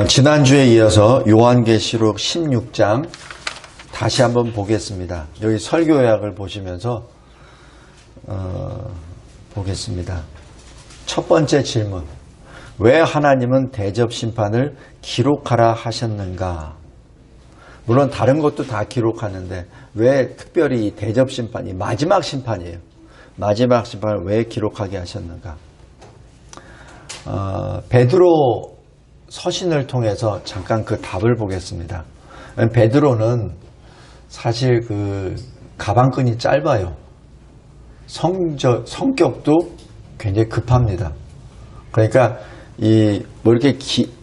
지난주에 이어서 요한계시록 16장 다시 한번 보겠습니다. 여기 설교 요약을 보시면서 보겠습니다. 첫 번째 질문. 왜 하나님은 대접 심판을 기록하라 하셨는가? 물론 다른 것도 다 기록하는데 왜 특별히 대접 심판이 마지막 심판이에요. 마지막 심판을 왜 기록하게 하셨는가? 베드로 서신을 통해서 잠깐 그 답을 보겠습니다. 베드로는 사실 그 가방끈이 짧아요. 성격도 굉장히 급합니다. 그러니까 뭐 이렇게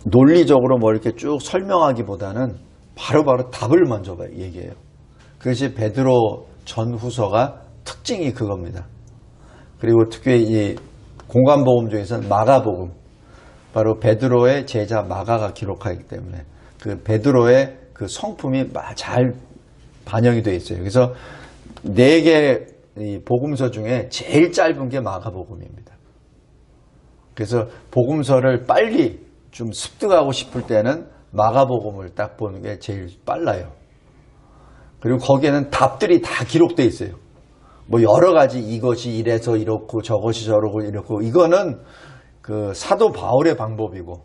논리적으로 뭐 이렇게 쭉 설명하기보다는 바로바로 답을 먼저 얘기해요. 그것이 베드로 전후서가 특징이 그겁니다. 그리고 특히 이 공관복음 중에서는 마가복음, 바로 베드로의 제자 마가가 기록하기 때문에 그 베드로의 그 성품이 잘 반영이 되어 있어요. 그래서 4개 복음서 중에 제일 짧은 게 마가복음입니다. 그래서 복음서를 빨리 좀 습득하고 싶을 때는 마가복음을 딱 보는 게 제일 빨라요. 그리고 거기에는 답들이 다 기록되어 있어요. 뭐 여러 가지 이것이 이래서 이렇고 저것이 저러고 이렇고, 이거는 그 사도 바울의 방법이고,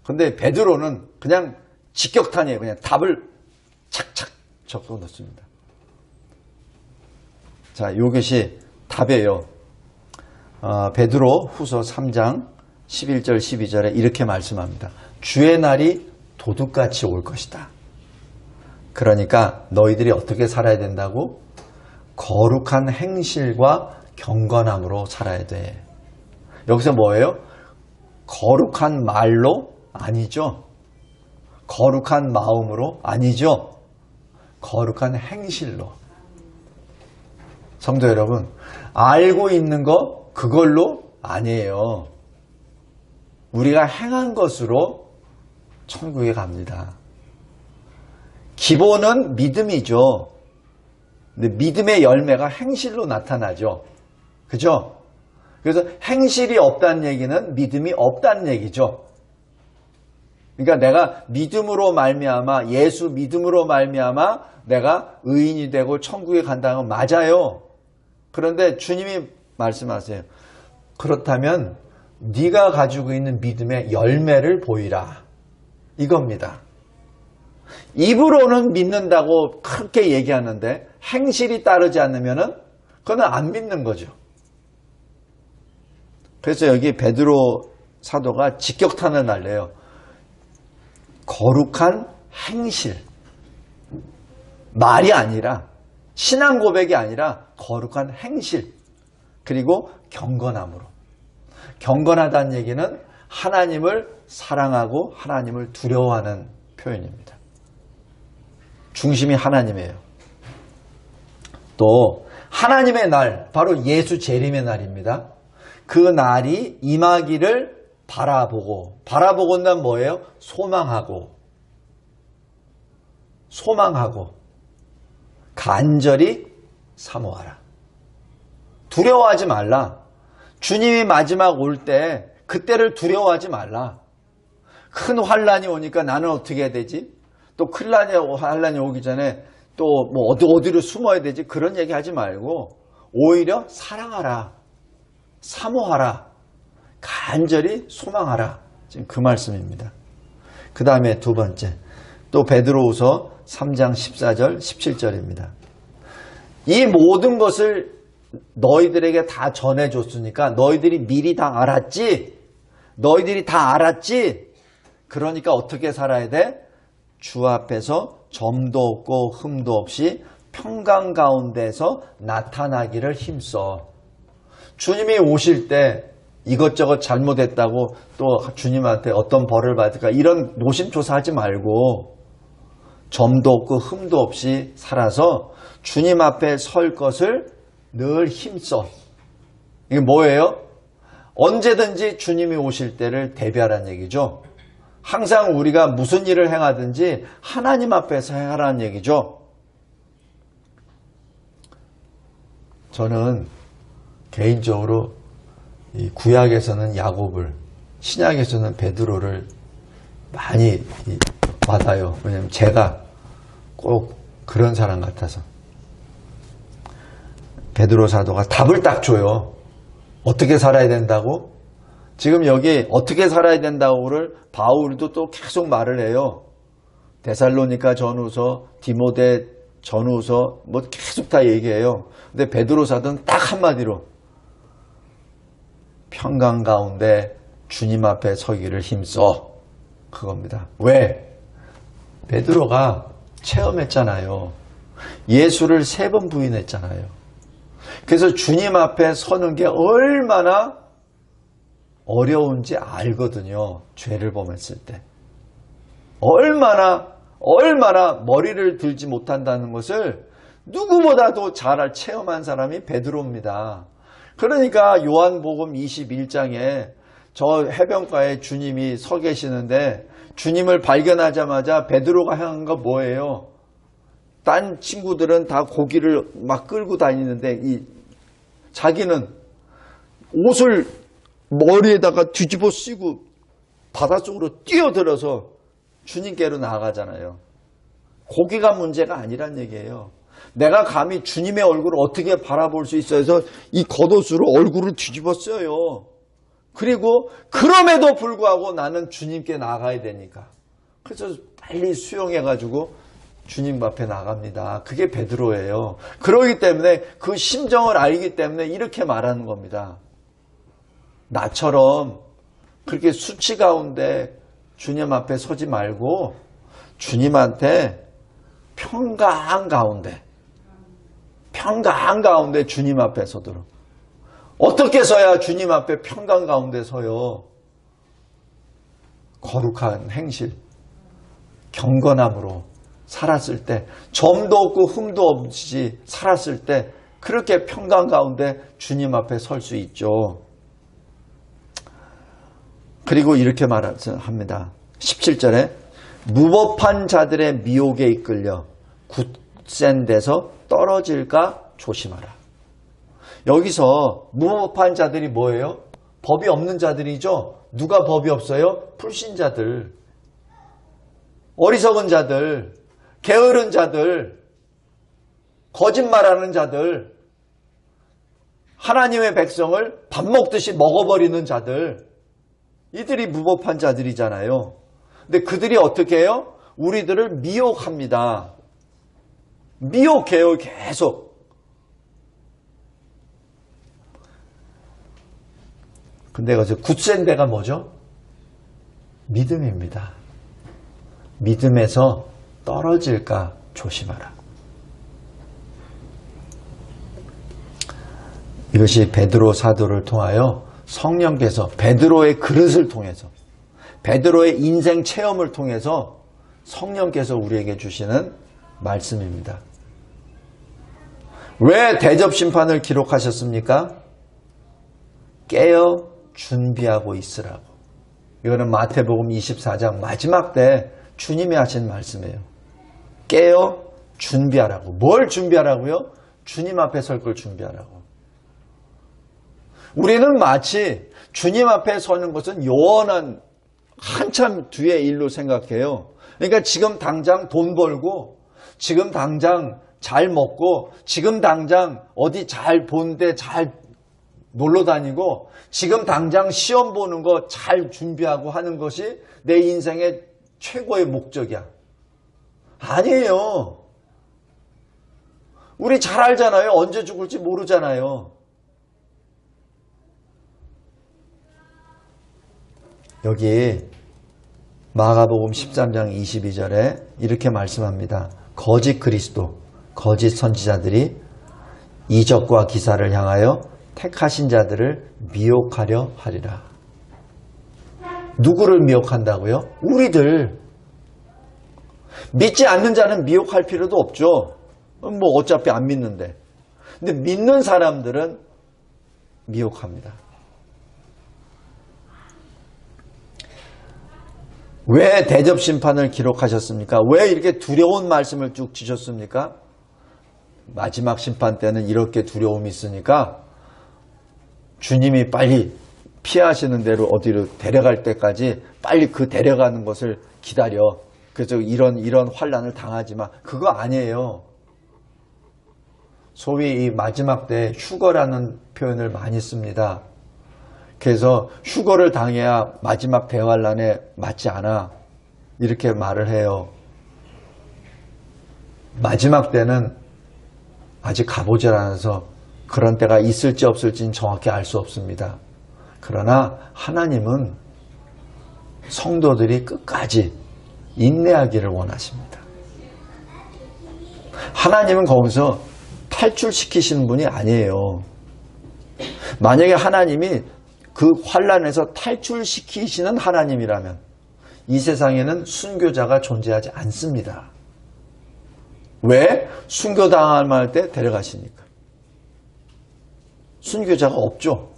근데 베드로는 그냥 직격탄이에요. 그냥 답을 착착 적어 놓습니다. 자, 이것이 답이에요. 베드로 후서 3장 11절 12절에 이렇게 말씀합니다. 주의 날이 도둑같이 올 것이다. 그러니까 너희들이 어떻게 살아야 된다고? 거룩한 행실과 경건함으로 살아야 돼. 여기서 뭐예요? 거룩한 말로? 아니죠. 거룩한 마음으로? 아니죠. 거룩한 행실로. 성도 여러분, 알고 있는 거 그걸로 아니에요. 우리가 행한 것으로 천국에 갑니다. 기본은 믿음이죠. 근데 믿음의 열매가 행실로 나타나죠. 그죠? 그래서 행실이 없다는 얘기는 믿음이 없다는 얘기죠. 그러니까 내가 믿음으로 말미암아, 예수 믿음으로 말미암아 내가 의인이 되고 천국에 간다는 건 맞아요. 그런데 주님이 말씀하세요. 그렇다면 네가 가지고 있는 믿음의 열매를 보이라. 이겁니다. 입으로는 믿는다고 그렇게 얘기하는데 행실이 따르지 않으면은 그건 안 믿는 거죠. 그래서 여기 베드로 사도가 직격탄을 날려요. 거룩한 행실. 말이 아니라, 신앙 고백이 아니라 거룩한 행실. 그리고 경건함으로. 경건하다는 얘기는 하나님을 사랑하고 하나님을 두려워하는 표현입니다. 중심이 하나님이에요. 또 하나님의 날, 바로 예수 재림의 날입니다. 그 날이 임하기를 바라보고는 뭐예요? 소망하고 간절히 사모하라. 두려워하지 말라. 주님이 마지막 올 때 그때를 두려워하지 말라. 큰 환란이 오니까 나는 어떻게 해야 되지? 또 큰 환란이 오기 전에 또 뭐 어디로 숨어야 되지? 그런 얘기 하지 말고 오히려 사랑하라. 사모하라. 간절히 소망하라. 지금 그 말씀입니다. 그 다음에 두 번째, 또 베드로후서 3장 14절 17절입니다. 이 모든 것을 너희들에게 다 전해줬으니까 너희들이 미리 다 알았지? 너희들이 다 알았지? 그러니까 어떻게 살아야 돼? 주 앞에서 점도 없고 흠도 없이 평강 가운데서 나타나기를 힘써. 주님이 오실 때 이것저것 잘못했다고 또 주님한테 어떤 벌을 받을까, 이런 노심초사하지 말고 점도 없고 흠도 없이 살아서 주님 앞에 설 것을 늘 힘써. 이게 뭐예요? 언제든지 주님이 오실 때를 대비하라는 얘기죠. 항상 우리가 무슨 일을 행하든지 하나님 앞에서 행하라는 얘기죠. 저는 개인적으로 이 구약에서는 야곱을, 신약에서는 베드로를 많이 받아요. 왜냐면 제가 꼭 그런 사람 같아서. 베드로 사도가 답을 딱 줘요. 어떻게 살아야 된다고? 지금 여기 어떻게 살아야 된다고를 바울도 또 계속 말을 해요. 데살로니가 전후서, 디모데 전후서 뭐 계속 다 얘기해요. 근데 베드로 사도는 딱 한마디로 평강 가운데 주님 앞에 서기를 힘써. 그겁니다. 왜? 베드로가 체험했잖아요. 예수를 3번 부인했잖아요. 그래서 주님 앞에 서는 게 얼마나 어려운지 알거든요. 죄를 범했을 때. 얼마나 머리를 들지 못한다는 것을 누구보다도 잘 체험한 사람이 베드로입니다. 그러니까 요한복음 21장에 저 해변가에 주님이 서 계시는데 주님을 발견하자마자 베드로가 향한 거 뭐예요? 딴 친구들은 다 고기를 막 끌고 다니는데 자기는 옷을 머리에다가 뒤집어 쓰고 바닷속으로 뛰어들어서 주님께로 나아가잖아요. 고기가 문제가 아니란 얘기예요. 내가 감히 주님의 얼굴을 어떻게 바라볼 수 있어 해서 이 겉옷으로 얼굴을 뒤집어 써요. 그리고 그럼에도 불구하고 나는 주님께 나가야 되니까. 그래서 빨리 수영해가지고 주님 앞에 나갑니다. 그게 베드로예요. 그러기 때문에 그 심정을 알기 때문에 이렇게 말하는 겁니다. 나처럼 그렇게 수치 가운데 주님 앞에 서지 말고 주님한테 평강 가운데 주님 앞에 서도록. 어떻게 서야 주님 앞에 평강 가운데 서요? 거룩한 행실, 경건함으로 살았을 때, 점도 없고 흠도 없이 살았을 때 그렇게 평강 가운데 주님 앞에 설 수 있죠. 그리고 이렇게 말합니다. 17절에 무법한 자들의 미혹에 이끌려 굳센 데서 떨어질까 조심하라. 여기서 무법한 자들이 뭐예요? 법이 없는 자들이죠. 누가 법이 없어요? 불신자들, 어리석은 자들, 게으른 자들, 거짓말하는 자들, 하나님의 백성을 밥 먹듯이 먹어버리는 자들, 이들이 무법한 자들이잖아요. 근데 그들이 어떻게 해요? 우리들을 미혹합니다. 미혹해요, 계속. 근데 그래서 굳센 데가 뭐죠? 믿음입니다. 믿음에서 떨어질까 조심하라. 이것이 베드로 사도를 통하여 성령께서 베드로의 그릇을 통해서 베드로의 인생 체험을 통해서 성령께서 우리에게 주시는 말씀입니다. 왜 대접 심판을 기록하셨습니까? 깨어 준비하고 있으라고. 이거는 마태복음 24장 마지막 때 주님이 하신 말씀이에요. 깨어 준비하라고. 뭘 준비하라고요? 주님 앞에 설 걸 준비하라고. 우리는 마치 주님 앞에 서는 것은 영원한 한참 뒤의 일로 생각해요. 그러니까 지금 당장 돈 벌고, 지금 당장 잘 먹고, 지금 당장 어디 잘 보는데 잘 놀러 다니고, 지금 당장 시험 보는 거 잘 준비하고 하는 것이 내 인생의 최고의 목적이야. 아니에요. 우리 잘 알잖아요. 언제 죽을지 모르잖아요. 여기 마가복음 13장 22절에 이렇게 말씀합니다. 거짓 그리스도, 거짓 선지자들이 이적과 기사를 향하여 택하신 자들을 미혹하려 하리라. 누구를 미혹한다고요? 우리들. 믿지 않는 자는 미혹할 필요도 없죠. 뭐 어차피 안 믿는데. 근데 믿는 사람들은 미혹합니다. 왜 대접 심판을 기록하셨습니까? 왜 이렇게 두려운 말씀을 쭉 주셨습니까? 마지막 심판 때는 이렇게 두려움이 있으니까 주님이 빨리 피하시는 대로 어디로 데려갈 때까지 빨리 그 데려가는 것을 기다려. 그래서 이런 환난을 당하지 마. 그거 아니에요. 소위 이 마지막 때 휴거라는 표현을 많이 씁니다. 그래서 휴거를 당해야 마지막 대환란에 맞지 않아. 이렇게 말을 해요. 마지막 때는 아직 가보질 않아서 그런 때가 있을지 없을지는 정확히 알 수 없습니다. 그러나 하나님은 성도들이 끝까지 인내하기를 원하십니다. 하나님은 거기서 탈출시키시는 분이 아니에요. 만약에 하나님이 그 환난에서 탈출시키시는 하나님이라면 이 세상에는 순교자가 존재하지 않습니다. 왜? 순교당할 때 데려가시니까. 순교자가 없죠.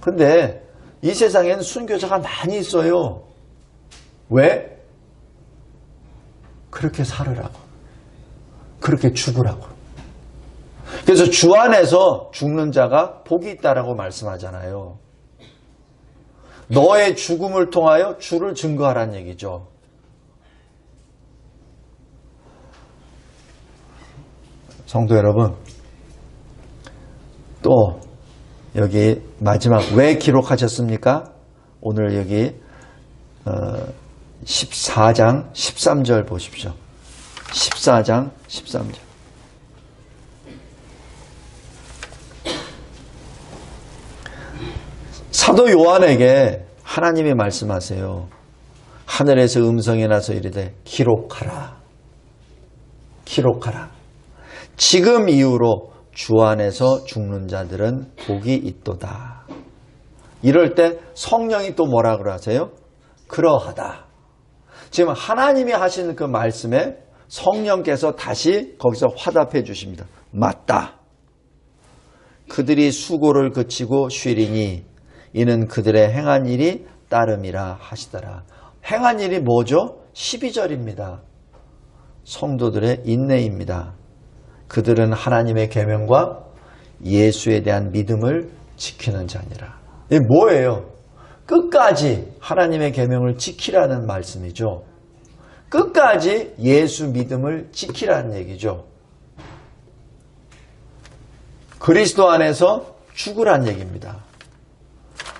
근데 이 세상에는 순교자가 많이 있어요. 왜? 그렇게 살으라고. 그렇게 죽으라고. 그래서 주 안에서 죽는 자가 복이 있다라고 말씀하잖아요. 너의 죽음을 통하여 주를 증거하라는 얘기죠. 성도 여러분, 또 여기 마지막 왜 기록하셨습니까? 오늘 여기 14장 13절 보십시오. 14장 13절. 사도 요한에게 하나님이 말씀하세요. 하늘에서 음성이 나서 이르되 기록하라. 기록하라. 지금 이후로 주 안에서 죽는 자들은 복이 있도다. 이럴 때 성령이 또 뭐라 그러세요? 그러하다. 지금 하나님이 하시는 그 말씀에 성령께서 다시 거기서 화답해 주십니다. 맞다. 그들이 수고를 그치고 쉬리니 이는 그들의 행한 일이 따름이라 하시더라. 행한 일이 뭐죠? 12절입니다. 성도들의 인내입니다. 그들은 하나님의 계명과 예수에 대한 믿음을 지키는 자니라. 이게 뭐예요? 끝까지 하나님의 계명을 지키라는 말씀이죠. 끝까지 예수 믿음을 지키라는 얘기죠. 그리스도 안에서 죽으란 얘기입니다.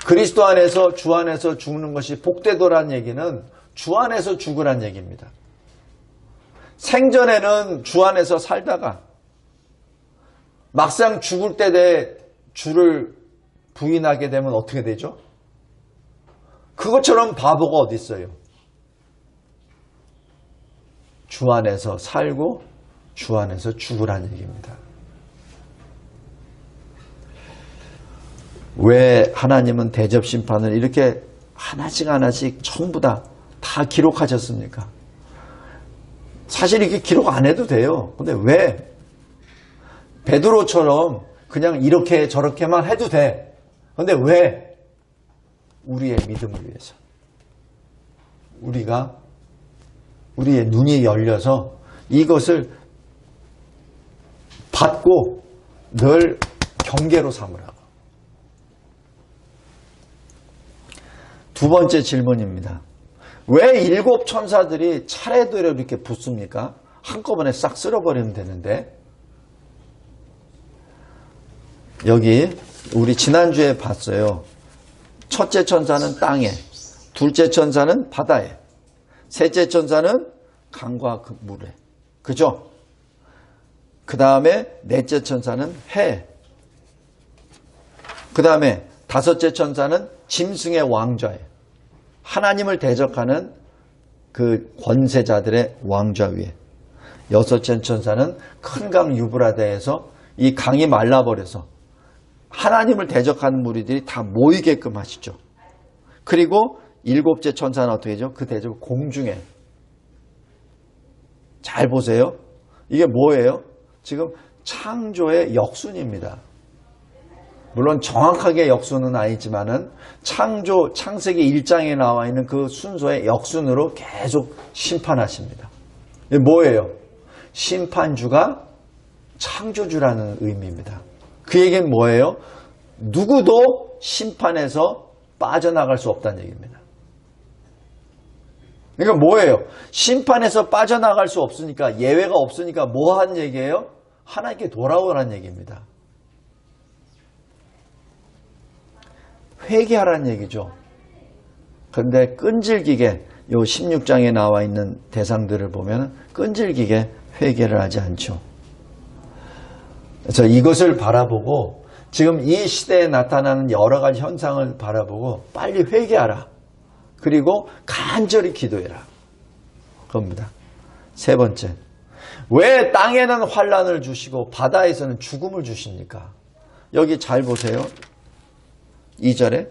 그리스도 안에서 주 안에서 죽는 것이 복되도란 얘기는 주 안에서 죽으란 얘기입니다. 생전에는 주 안에서 살다가 막상 죽을 때 내 주를 부인하게 되면 어떻게 되죠? 그것처럼 바보가 어디 있어요? 주 안에서 살고 주 안에서 죽으란 얘기입니다. 왜 하나님은 대접 심판을 이렇게 하나씩 하나씩 전부 다 기록하셨습니까? 사실 이렇게 기록 안 해도 돼요. 근데 왜? 베드로처럼 그냥 이렇게 저렇게만 해도 돼. 근데 왜? 우리의 믿음을 위해서. 우리의 눈이 열려서 이것을 받고 늘 경계로 삼으라고. 두 번째 질문입니다. 왜 7 천사들이 차례대로 이렇게 붙습니까? 한꺼번에 싹 쓸어버리면 되는데. 여기 우리 지난주에 봤어요. 첫째 천사는 땅에, 둘째 천사는 바다에, 셋째 천사는 강과 그 물에. 그죠? 그 다음에 넷째 천사는 해. 그 다음에 다섯째 천사는 짐승의 왕좌에. 하나님을 대적하는 그 권세자들의 왕좌 위에. 여섯째 천사는 큰 강 유브라데에서 이 강이 말라버려서 하나님을 대적하는 무리들이 다 모이게끔 하시죠. 그리고 일곱째 천사는 어떻게 하죠? 그 대적 공중에. 잘 보세요. 이게 뭐예요? 지금 창조의 역순입니다. 물론 정확하게 역순은 아니지만은 창세기 1장에 나와 있는 그 순서의 역순으로 계속 심판하십니다. 이게 뭐예요? 심판주가 창조주라는 의미입니다. 그 얘기는 뭐예요? 누구도 심판에서 빠져나갈 수 없다는 얘기입니다. 그러니까 뭐예요? 심판에서 빠져나갈 수 없으니까, 예외가 없으니까 뭐 하는 얘기예요? 하나님께 돌아오라는 얘기입니다. 회개하라는 얘기죠. 그런데 끈질기게 요 16장에 나와 있는 대상들을 보면 끈질기게 회개를 하지 않죠. 그래서 이것을 바라보고 지금 이 시대에 나타나는 여러 가지 현상을 바라보고 빨리 회개하라. 그리고 간절히 기도해라. 그겁니다. 세 번째, 왜 땅에는 환난을 주시고 바다에서는 죽음을 주십니까? 여기 잘 보세요. 2절에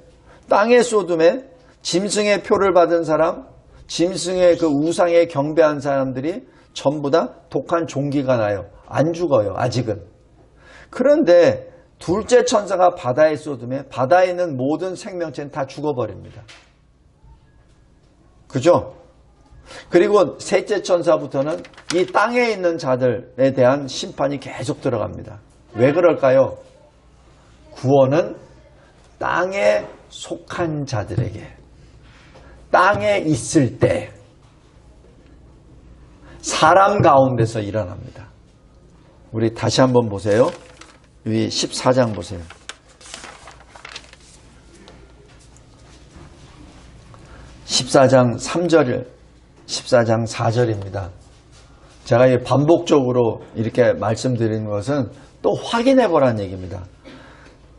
땅의 소돔에 짐승의 표를 받은 사람, 짐승의 그 우상에 경배한 사람들이 전부 다 독한 종기가 나요. 안 죽어요. 아직은. 그런데 둘째 천사가 바다에 쏟음에 바다에 있는 모든 생명체는 다 죽어버립니다. 그죠? 그리고 셋째 천사부터는 이 땅에 있는 자들에 대한 심판이 계속 들어갑니다. 왜 그럴까요? 구원은 땅에 속한 자들에게, 땅에 있을 때 사람 가운데서 일어납니다. 우리 다시 한번 보세요. 위 14장 보세요. 14장 3절, 14장 4절입니다. 제가 반복적으로 이렇게 말씀드리는 것은 또 확인해 보라는 얘기입니다.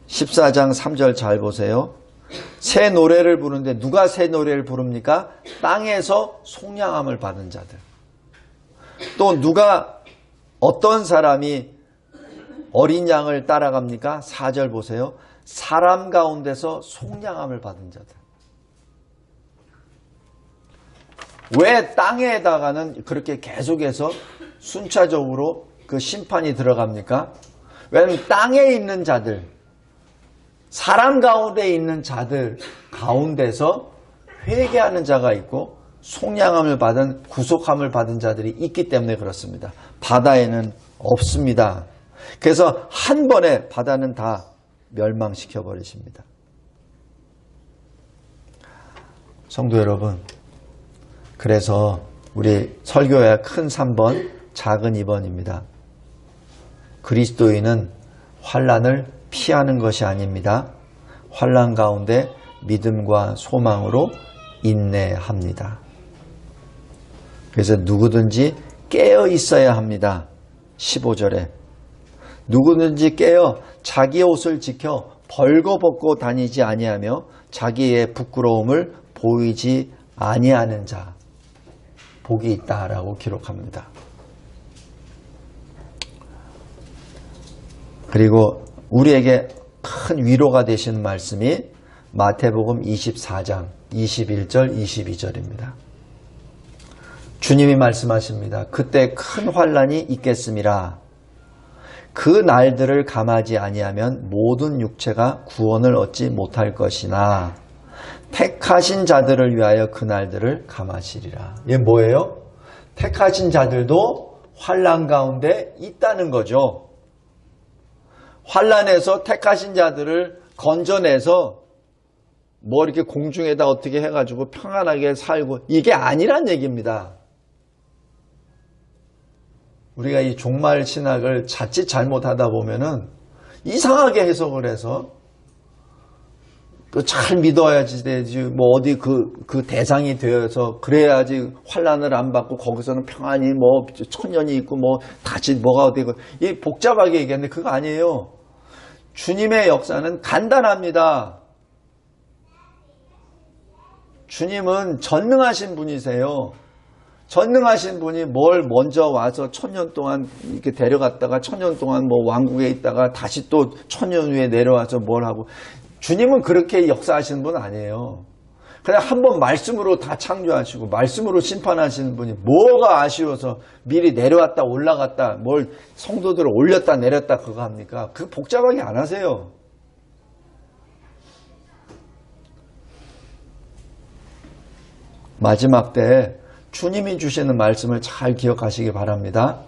14장 3절 잘 보세요. 새 노래를 부르는데 누가 새 노래를 부릅니까? 땅에서 속량함을 받은 자들. 또 누가, 어떤 사람이 어린 양을 따라갑니까? 4절 보세요. 사람 가운데서 속량함을 받은 자들. 왜 땅에다가는 그렇게 계속해서 순차적으로 그 심판이 들어갑니까? 왜냐하면 땅에 있는 자들, 사람 가운데 있는 자들 가운데서 회개하는 자가 있고 속량함을 받은, 구속함을 받은 자들이 있기 때문에 그렇습니다. 바다에는 없습니다. 그래서 한 번에 바다는 다 멸망시켜 버리십니다. 성도 여러분, 그래서 우리 설교의 큰 3번, 작은 2번입니다. 그리스도인은 환난을 피하는 것이 아닙니다. 환난 가운데 믿음과 소망으로 인내합니다. 그래서 누구든지 깨어 있어야 합니다. 15절에 누구든지 깨어 자기 옷을 지켜 벌거벗고 다니지 아니하며 자기의 부끄러움을 보이지 아니하는 자 복이 있다라고 기록합니다. 그리고 우리에게 큰 위로가 되시는 말씀이 마태복음 24장 21절 22절입니다. 주님이 말씀하십니다. 그때 큰 환난이 있겠음이라. 그 날들을 감하지 아니하면 모든 육체가 구원을 얻지 못할 것이나 택하신 자들을 위하여 그 날들을 감하시리라. 이게 뭐예요? 택하신 자들도 환난 가운데 있다는 거죠. 환난에서 택하신 자들을 건져내서 뭐 이렇게 공중에다 어떻게 해가지고 평안하게 살고, 이게 아니란 얘기입니다. 우리가 이 종말 신학을 자칫 잘못하다 보면은 이상하게 해석을 해서 잘 믿어야지 되지, 뭐 어디 그 대상이 되어서 그래야지 환난을 안 받고 거기서는 평안히 뭐 천년이 있고 뭐 다시 뭐가 어디고, 이 복잡하게 얘기하는데 그거 아니에요. 주님의 역사는 간단합니다. 주님은 전능하신 분이세요. 전능하신 분이 뭘 먼저 와서 1000년 동안 이렇게 데려갔다가 1000년 동안 뭐 왕국에 있다가 다시 또 1000년 후에 내려와서 뭘 하고, 주님은 그렇게 역사하시는 분 아니에요. 그냥 한번 말씀으로 다 창조하시고 말씀으로 심판하시는 분이 뭐가 아쉬워서 미리 내려왔다 올라갔다 뭘 성도들을 올렸다 내렸다 그거 합니까? 그거 복잡하게 안 하세요. 마지막 때 주님이 주시는 말씀을 잘 기억하시기 바랍니다.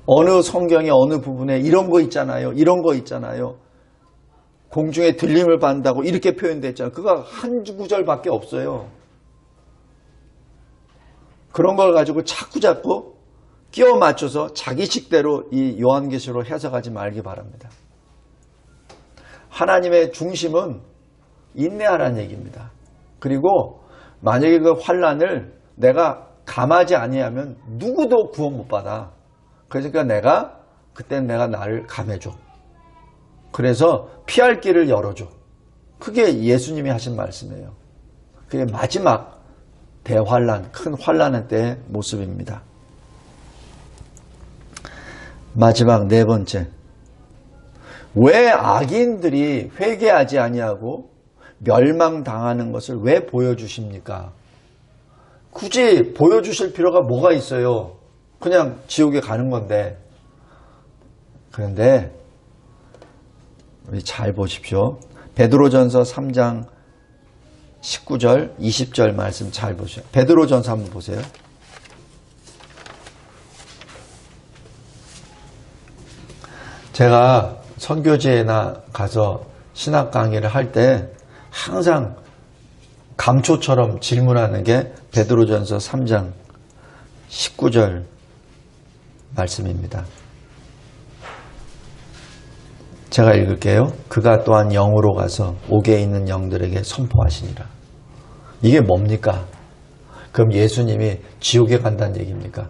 어느 성경의 어느 부분에 이런 거 있잖아요. 이런 거 있잖아요. 공중에 들림을 받는다고 이렇게 표현됐잖아요. 그거 한 구절밖에 없어요. 그런 걸 가지고 자꾸 끼워 맞춰서 자기 식대로 이 요한계시로 해석하지 말기 바랍니다. 하나님의 중심은 인내하라는 얘기입니다. 그리고 만약에 그 환난을 내가 감하지 아니하면 누구도 구원 못 받아. 그러니까 그때는 내가 나를 감해줘. 그래서 피할 길을 열어줘. 그게 예수님이 하신 말씀이에요. 그게 마지막 대환란, 큰 환란의 때의 모습입니다. 마지막 네 번째. 왜 악인들이 회개하지 아니하고 멸망당하는 것을 왜 보여주십니까? 굳이 보여주실 필요가 뭐가 있어요? 그냥 지옥에 가는 건데. 그런데 우리 잘 보십시오. 베드로전서 3장 19절, 20절 말씀 잘 보세요. 베드로전서 한번 보세요. 제가 선교지에나 가서 신학 강의를 할 때 항상 감초처럼 질문하는 게 베드로전서 3장 19절 말씀입니다. 제가 읽을게요. 그가 또한 영으로 가서 옥에 있는 영들에게 선포하시니라. 이게 뭡니까? 그럼 예수님이 지옥에 간다는 얘기입니까?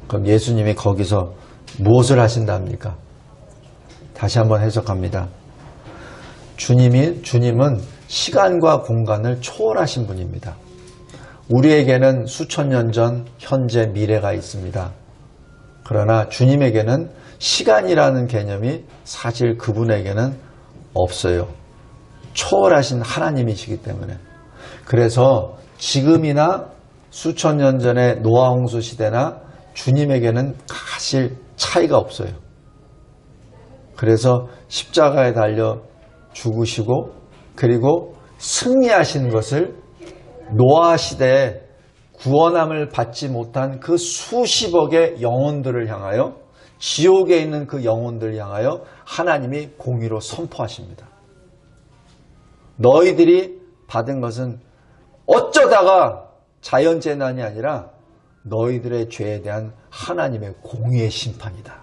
그럼 예수님이 거기서 무엇을 하신답니까? 다시 한번 해석합니다. 주님은 시간과 공간을 초월하신 분입니다. 우리에게는 수천 년 전, 현재, 미래가 있습니다. 그러나 주님에게는 시간이라는 개념이 사실 그분에게는 없어요. 초월하신 하나님이시기 때문에. 그래서 지금이나 수천 년 전의 노아 홍수 시대나 주님에게는 사실 차이가 없어요. 그래서 십자가에 달려 죽으시고 그리고 승리하신 것을 노아 시대에 구원함을 받지 못한 그 수십억의 영혼들을 향하여 지옥에 있는 그 영혼들을 향하여 하나님이 공의로 선포하십니다. 너희들이 받은 것은 어쩌다가 자연재난이 아니라 너희들의 죄에 대한 하나님의 공의의 심판이다.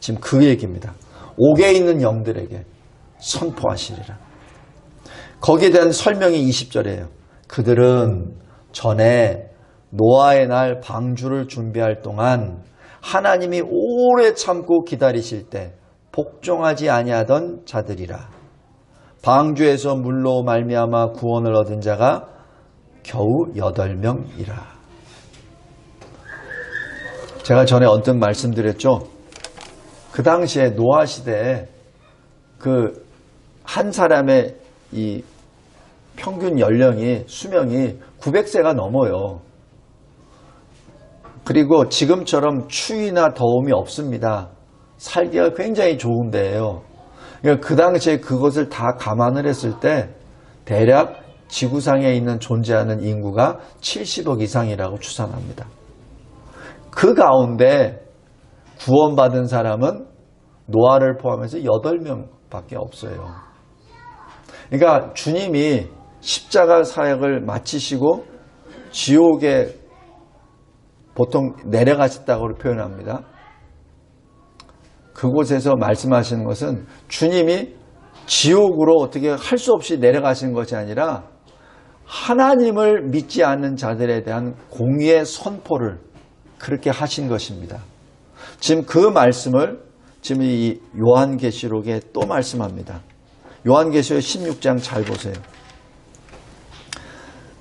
지금 그 얘기입니다. 옥에 있는 영들에게 선포하시리라. 거기에 대한 설명이 20절이에요. 그들은 전에 노아의 날 방주를 준비할 동안 하나님이 오래 참고 기다리실 때 복종하지 아니하던 자들이라. 방주에서 물로 말미암아 구원을 얻은 자가 겨우 8명이라. 제가 전에 언뜻 말씀드렸죠. 그 당시에 노아 시대에 그 한 사람의 이 평균 연령이 수명이 900세가 넘어요. 그리고 지금처럼 추위나 더움이 없습니다. 살기가 굉장히 좋은 데예요. 그러니까 그 당시에 그것을 다 감안을 했을 때 대략 지구상에 있는 존재하는 인구가 70억 이상이라고 추산합니다. 그 가운데 구원받은 사람은 노아를 포함해서 8명밖에 없어요. 그러니까 주님이 십자가 사역을 마치시고 지옥에 보통 내려가셨다고 표현합니다. 그곳에서 말씀하시는 것은 주님이 지옥으로 어떻게 할 수 없이 내려가신 것이 아니라 하나님을 믿지 않는 자들에 대한 공의의 선포를 그렇게 하신 것입니다. 지금 그 말씀을 지금 이 요한계시록에 또 말씀합니다. 요한계시록 16장 잘 보세요.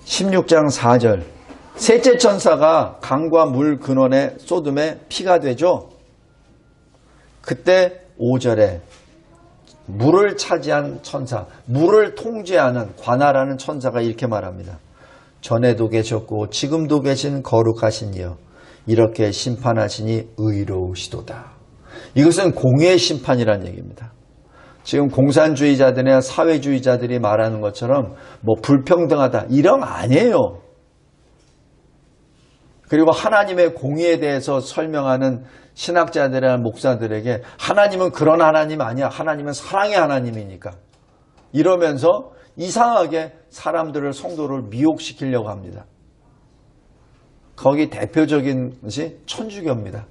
16장 4절. 셋째 천사가 강과 물 근원에 쏟음에 피가 되죠. 그때 5절에 물을 차지한 천사, 물을 통제하는 관할하는 천사가 이렇게 말합니다. 전에도 계셨고 지금도 계신 거룩하신 이여 이렇게 심판하시니 의로우시도다. 이것은 공의의 심판이라는 얘기입니다. 지금 공산주의자들이나 사회주의자들이 말하는 것처럼 뭐 불평등하다 이런 거 아니에요. 그리고 하나님의 공의에 대해서 설명하는 신학자들이나 목사들에게 하나님은 그런 하나님 아니야. 하나님은 사랑의 하나님이니까. 이러면서 이상하게 사람들을, 성도를 미혹시키려고 합니다. 거기 대표적인 것이 천주교입니다.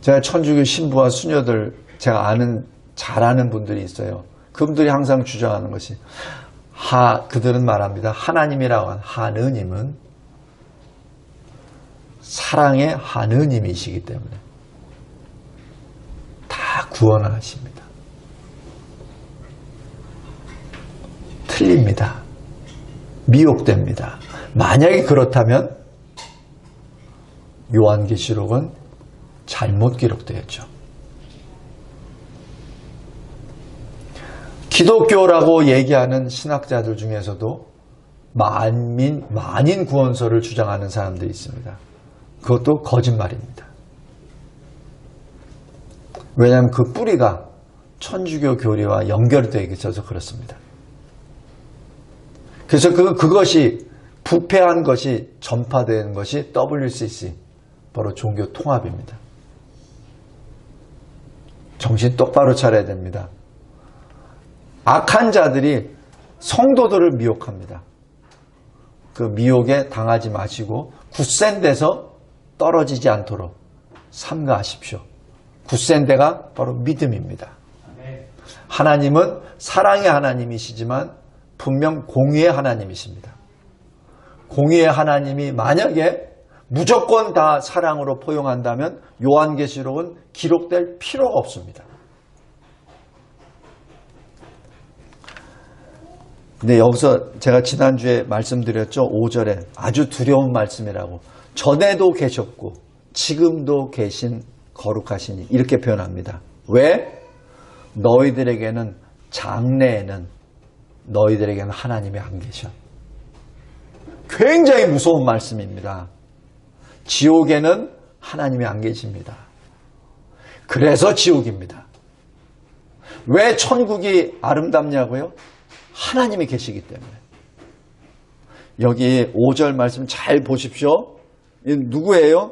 제가 천주교 신부와 수녀들 제가 잘 아는 분들이 있어요. 그분들이 항상 주장하는 것이 그들은 말합니다. 하나님이라고 하는 하느님은 사랑의 하느님이시기 때문에 다 구원하십니다. 틀립니다. 미혹됩니다. 만약에 그렇다면 요한계시록은 잘못 기록되었죠. 기독교라고 얘기하는 신학자들 중에서도 만인 구원설을 주장하는 사람들이 있습니다. 그것도 거짓말입니다. 왜냐하면 그 뿌리가 천주교 교리와 연결되어 있어서 그렇습니다. 그래서 그것이 부패한 것이 전파되는 것이 WCC, 바로 종교 통합입니다. 정신 똑바로 차려야 됩니다. 악한 자들이 성도들을 미혹합니다. 그 미혹에 당하지 마시고 굳센 데서 떨어지지 않도록 삼가하십시오. 굳센 데가 바로 믿음입니다. 하나님은 사랑의 하나님이시지만 분명 공의의 하나님이십니다. 공의의 하나님이 만약에 무조건 다 사랑으로 포용한다면 요한계시록은 기록될 필요가 없습니다. 근데 여기서 제가 지난주에 말씀드렸죠. 5절에 아주 두려운 말씀이라고. 전에도 계셨고 지금도 계신 거룩하시니 이렇게 표현합니다. 왜? 너희들에게는 장래에는 너희들에게는 하나님이 안 계셔. 굉장히 무서운 말씀입니다. 지옥에는 하나님이 안 계십니다. 그래서 지옥입니다. 왜 천국이 아름답냐고요? 하나님이 계시기 때문에. 여기 5절 말씀 잘 보십시오. 누구예요?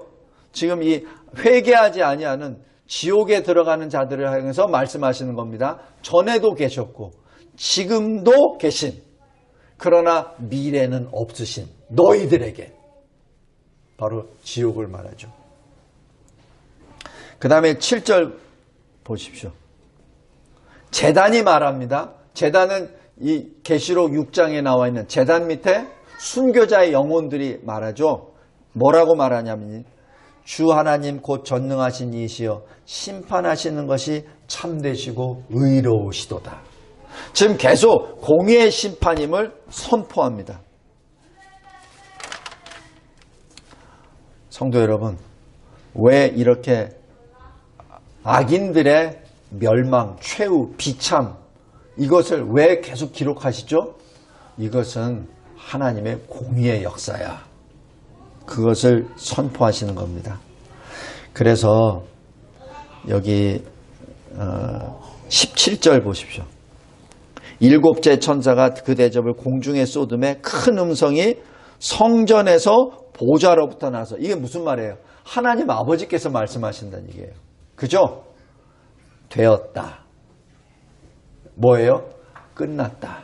지금 이 회개하지 아니하는 지옥에 들어가는 자들을 향해서 말씀하시는 겁니다. 전에도 계셨고 지금도 계신, 그러나 미래는 없으신 너희들에게 바로 지옥을 말하죠. 그 다음에 7절 보십시오. 제단이 말합니다. 제단은 이 계시록 6장에 나와 있는 제단 밑에 순교자의 영혼들이 말하죠. 뭐라고 말하냐면 주 하나님 곧 전능하신 이시여 심판하시는 것이 참되시고 의로우시도다. 지금 계속 공의의 심판임을 선포합니다. 성도 여러분, 왜 이렇게 악인들의 멸망, 최후, 비참 이것을 왜 계속 기록하시죠? 이것은 하나님의 공의의 역사야. 그것을 선포하시는 겁니다. 그래서 여기 17절 보십시오. 일곱째 천사가 그 대접을 공중에 쏟음에 큰 음성이 성전에서 보좌로부터 나서, 이게 무슨 말이에요? 하나님 아버지께서 말씀하신다는 얘기예요. 그죠? 되었다. 뭐예요? 끝났다.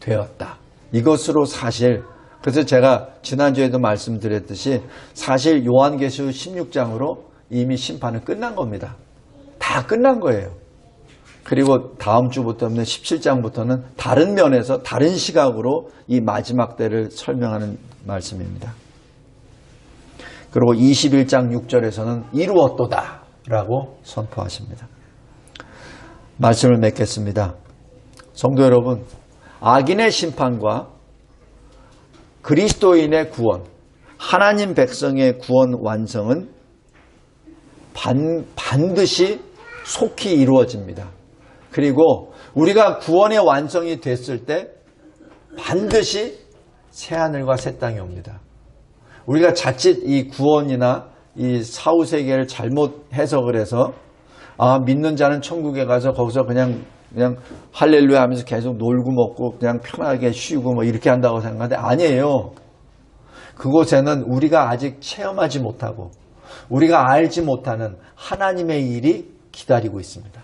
되었다. 이것으로 사실, 그래서 제가 지난주에도 말씀드렸듯이 사실 요한계시록 16장으로 이미 심판은 끝난 겁니다. 다 끝난 거예요. 그리고 다음 주부터는 17장부터는 다른 면에서 다른 시각으로 이 마지막 때를 설명하는 말씀입니다. 그리고 21장 6절에서는 이루었도다 라고 선포하십니다. 말씀을 맺겠습니다. 성도 여러분, 악인의 심판과 그리스도인의 구원, 하나님 백성의 구원 완성은 반드시 속히 이루어집니다. 그리고 우리가 구원의 완성이 됐을 때 반드시 새하늘과 새 땅이 옵니다. 우리가 자칫 이 구원이나 이 사후세계를 잘못 해석을 해서 믿는 자는 천국에 가서 거기서 그냥 그냥 할렐루야 하면서 계속 놀고 먹고 그냥 편하게 쉬고 뭐 이렇게 한다고 생각하는데 아니에요. 그곳에는 우리가 아직 체험하지 못하고 우리가 알지 못하는 하나님의 일이 기다리고 있습니다.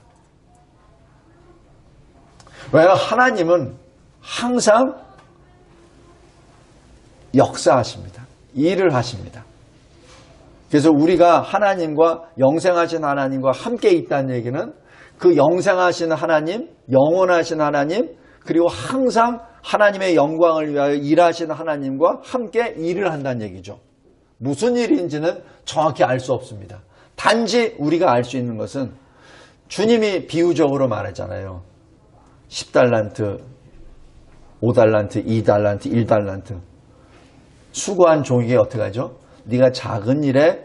왜냐하면 하나님은 항상 역사하십니다. 일을 하십니다. 그래서 우리가 하나님과 영생하신 하나님과 함께 있다는 얘기는 그 영생하신 하나님, 영원하신 하나님, 그리고 항상 하나님의 영광을 위하여 일하시는 하나님과 함께 일을 한다는 얘기죠. 무슨 일인지는 정확히 알 수 없습니다. 단지 우리가 알 수 있는 것은 주님이 비유적으로 말하잖아요. 10달란트, 5달란트, 2달란트, 1달란트. 수고한 종에게 어떻게 하죠? 네가 작은 일에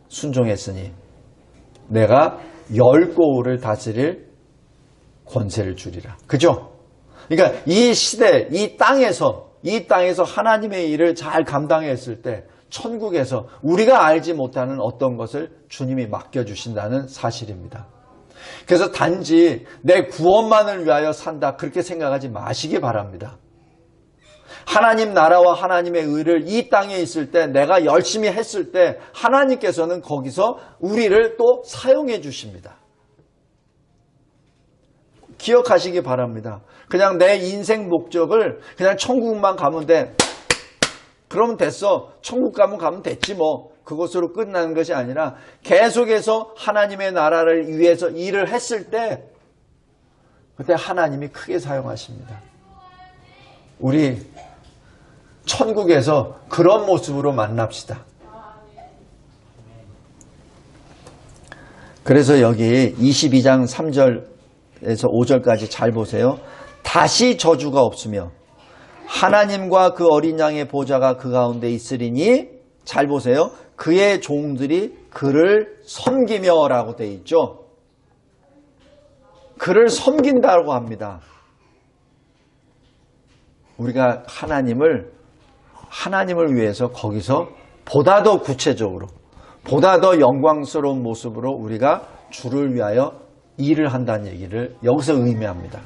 순종했으니 내가 10고을을 다스릴 권세를 주리라. 그죠? 그러니까 이 시대, 이 땅에서 하나님의 일을 잘 감당했을 때 천국에서 우리가 알지 못하는 어떤 것을 주님이 맡겨주신다는 사실입니다. 그래서 단지 내 구원만을 위하여 산다 그렇게 생각하지 마시기 바랍니다. 하나님 나라와 하나님의 의를 이 땅에 있을 때 내가 열심히 했을 때 하나님께서는 거기서 우리를 또 사용해 주십니다. 기억하시기 바랍니다. 그냥 내 인생 목적을 그냥 천국만 가면 돼. 그러면 됐어. 천국 가면 됐지 뭐. 그것으로 끝나는 것이 아니라 계속해서 하나님의 나라를 위해서 일을 했을 때 그때 하나님이 크게 사용하십니다. 우리 천국에서 그런 모습으로 만납시다. 그래서 여기 22장 3절에서 5절까지 잘 보세요. 다시 저주가 없으며 하나님과 그 어린 양의 보좌가 그 가운데 있으리니 잘 보세요. 그의 종들이 그를 섬기며 라고 되어 있죠. 그를 섬긴다고 합니다. 우리가 하나님을 위해서 거기서 보다 더 구체적으로 보다 더 영광스러운 모습으로 우리가 주를 위하여 일을 한다는 얘기를 여기서 의미합니다.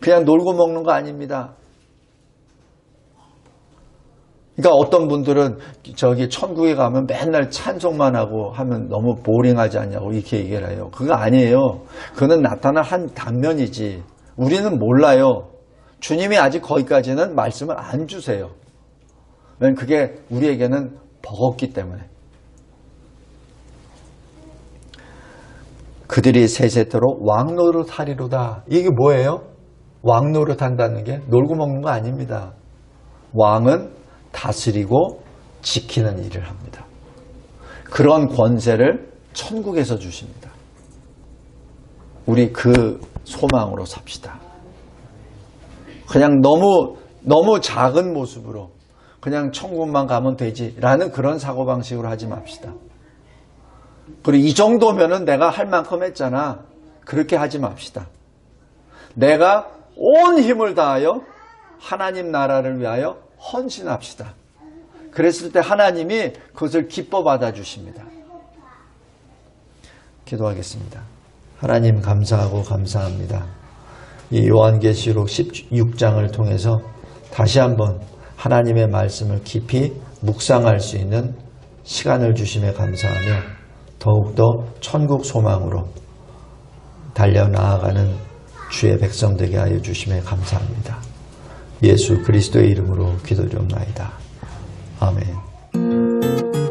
그냥 놀고 먹는 거 아닙니다. 그러니까 어떤 분들은 저기 천국에 가면 맨날 찬송만 하고 하면 너무 보링하지 않냐고 이렇게 얘기를 해요. 그거 아니에요. 그거는 나타난 한 단면이지. 우리는 몰라요. 주님이 아직 거기까지는 말씀을 안 주세요. 왜냐하면 그게 우리에게는 버겁기 때문에. 그들이 세세토록 왕노릇 하리로다. 이게 뭐예요? 왕노릇 한다는 게 놀고 먹는 거 아닙니다. 왕은 다스리고 지키는 일을 합니다. 그런 권세를 천국에서 주십니다. 우리 그 소망으로 삽시다. 그냥 너무 작은 모습으로 그냥 천국만 가면 되지라는 그런 사고방식으로 하지 맙시다. 그리고 이 정도면은 내가 할 만큼 했잖아. 그렇게 하지 맙시다. 내가 온 힘을 다하여 하나님 나라를 위하여 헌신합시다. 그랬을 때 하나님이 그것을 기뻐 받아주십니다. 기도하겠습니다. 하나님 감사하고 감사합니다. 이 요한계시록 16장을 통해서 다시 한번 하나님의 말씀을 깊이 묵상할 수 있는 시간을 주심에 감사하며 더욱더 천국 소망으로 달려나아가는 주의 백성 되게 하여 주심에 감사합니다. 예수 그리스도의 이름으로 기도드리옵나이다. 아멘.